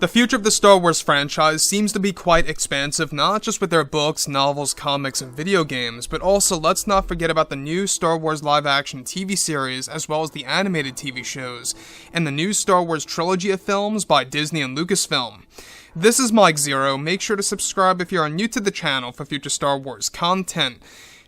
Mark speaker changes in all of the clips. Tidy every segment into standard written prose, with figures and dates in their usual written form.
Speaker 1: The future of the Star Wars franchise seems to be quite expansive, not just with their books, novels, comics, and video games, but also let's not forget about the new Star Wars live-action TV series, as well as the animated TV shows, and the new Star Wars trilogy of films by Disney and Lucasfilm. This is Mike Zeroh. Make sure to subscribe if you are new to the channel for future Star Wars content.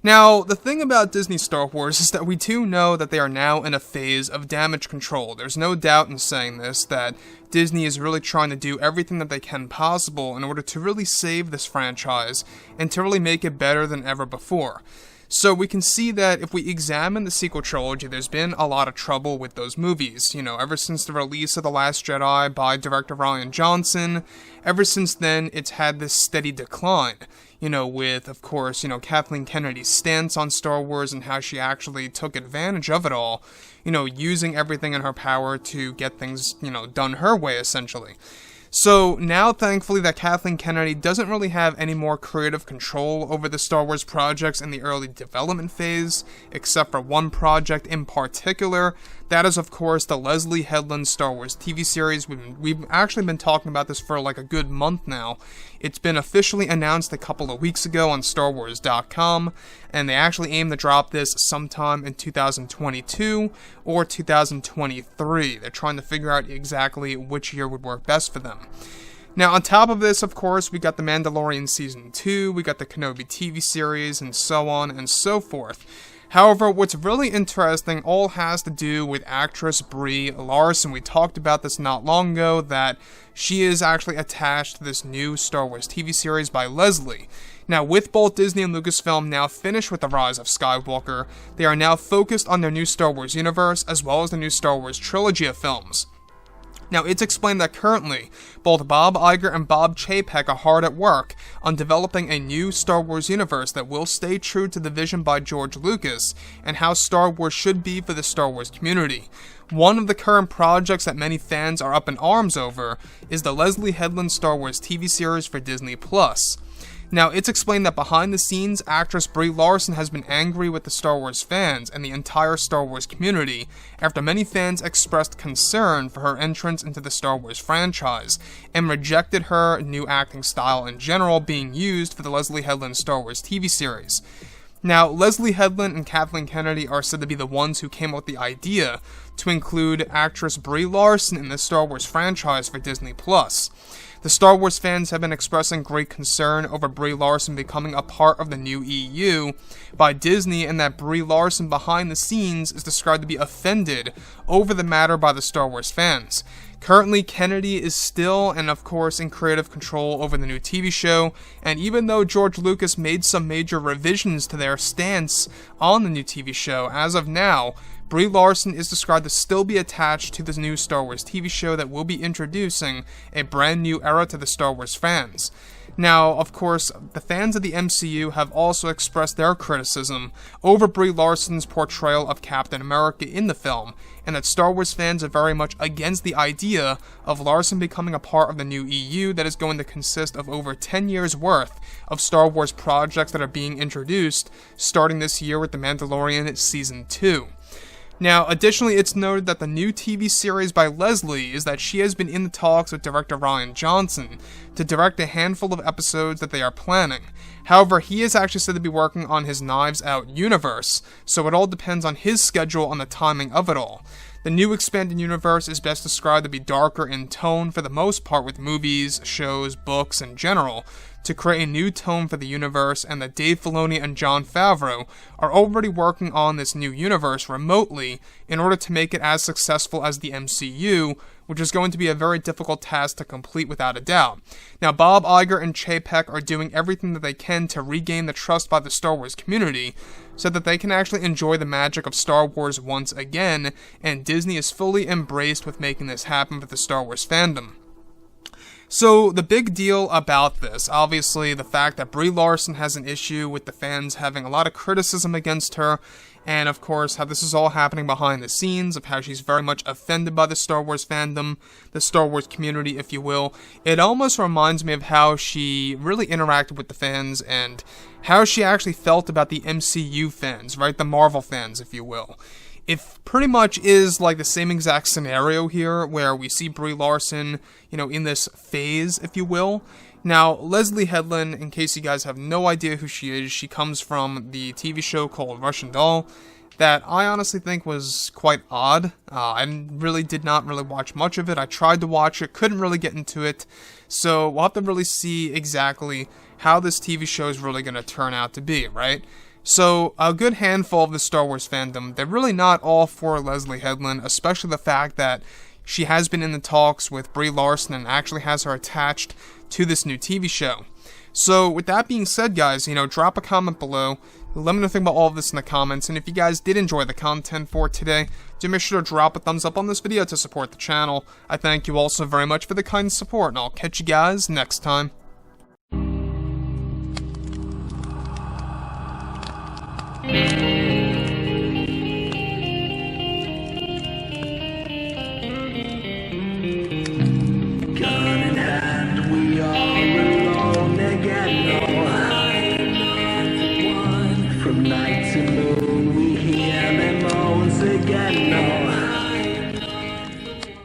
Speaker 1: Now, the thing about Disney Star Wars is that we do know that they are now in a phase of damage control. There's no doubt in saying this, that Disney is really trying to do everything that they can possible in order to really save this franchise and to really make it better than ever before. So we can see that if we examine the sequel trilogy, there's been a lot of trouble with those movies. Ever since the release of The Last Jedi by director Rian Johnson, ever since then, it's had this steady decline. With, of course, Kathleen Kennedy's stance on Star Wars and how she actually took advantage of it all, using everything in her power to get things, done her way, essentially. So now, thankfully, that Kathleen Kennedy doesn't really have any more creative control over the Star Wars projects in the early development phase, except for one project in particular. That is, of course, the Leslye Headland Star Wars TV series. We've actually been talking about this for like a good month now. It's been officially announced a couple of weeks ago on StarWars.com, and they actually aim to drop this sometime in 2022 or 2023. They're trying to figure out exactly which year would work best for them. Now, on top of this, of course, we got The Mandalorian Season 2, we got the Kenobi TV series, and so on and so forth. However, what's really interesting all has to do with actress Brie Larson. We talked about this not long ago, that she is actually attached to this new Star Wars TV series by Leslye. Now, with both Disney and Lucasfilm now finished with The Rise of Skywalker, they are now focused on their new Star Wars universe, as well as the new Star Wars trilogy of films. Now, it's explained that currently, both Bob Iger and Bob Chapek are hard at work on developing a new Star Wars universe that will stay true to the vision by George Lucas and how Star Wars should be for the Star Wars community. One of the current projects that many fans are up in arms over is the Leslye Headland Star Wars TV series for Disney+. Now, it's explained that behind the scenes, actress Brie Larson has been angry with the Star Wars fans and the entire Star Wars community after many fans expressed concern for her entrance into the Star Wars franchise and rejected her new acting style in general being used for the Leslye Headland Star Wars TV series. Now, Leslye Headland and Kathleen Kennedy are said to be the ones who came up with the idea to include actress Brie Larson in the Star Wars franchise for Disney+. The Star Wars fans have been expressing great concern over Brie Larson becoming a part of the new EU by Disney, and that Brie Larson behind the scenes is described to be offended over the matter by the Star Wars fans. Currently, Kennedy is still, and of course, in creative control over the new TV show, and even though George Lucas made some major revisions to their stance on the new TV show, as of now, Brie Larson is described to still be attached to this new Star Wars TV show that will be introducing a brand new era to the Star Wars fans. Now, of course, the fans of the MCU have also expressed their criticism over Brie Larson's portrayal of Captain America in the film, and that Star Wars fans are very much against the idea of Larson becoming a part of the new EU that is going to consist of over 10 years worth of Star Wars projects that are being introduced, starting this year with The Mandalorian Season 2. Now, additionally, it's noted that the new TV series by Leslye is that she has been in the talks with director Rian Johnson to direct a handful of episodes that they are planning. However, he is actually said to be working on his Knives Out universe, so it all depends on his schedule on the timing of it all. The new expanded universe is best described to be darker in tone for the most part, with movies, shows, books in general, to create a new tone for the universe, and that Dave Filoni and Jon Favreau are already working on this new universe remotely in order to make it as successful as the MCU, which is going to be a very difficult task to complete without a doubt. Now, Bob Iger and Chapek are doing everything that they can to regain the trust by the Star Wars community so that they can actually enjoy the magic of Star Wars once again, and Disney is fully embraced with making this happen for the Star Wars fandom. So, the big deal about this, obviously, the fact that Brie Larson has an issue with the fans having a lot of criticism against her, and of course, how this is all happening behind the scenes, of how she's very much offended by the Star Wars fandom, the Star Wars community, if you will. It almost reminds me of how she really interacted with the fans, and how she actually felt about the MCU fans, right? The Marvel fans, if you will. it pretty much is like the same exact scenario here, where we see Brie Larson, in this phase, if you will. Now, Leslye Headland, in case you guys have no idea who she is, she comes from the TV show called Russian Doll, that I honestly think was quite odd. I did not really watch much of it. I tried to watch it, couldn't really get into it, so we'll have to really see exactly how this TV show is really going to turn out to be, right? So, a good handful of the Star Wars fandom, they're really not all for Leslye Headland, especially the fact that she has been in the talks with Brie Larson and actually has her attached to this new TV show. So, with that being said, guys, drop a comment below. Let me know what you think about all of this in the comments, and if you guys did enjoy the content for today, do make sure to drop a thumbs up on this video to support the channel. I thank you all so very much for the kind support, and I'll catch you guys next time.
Speaker 2: From night to moon we hear them moans again.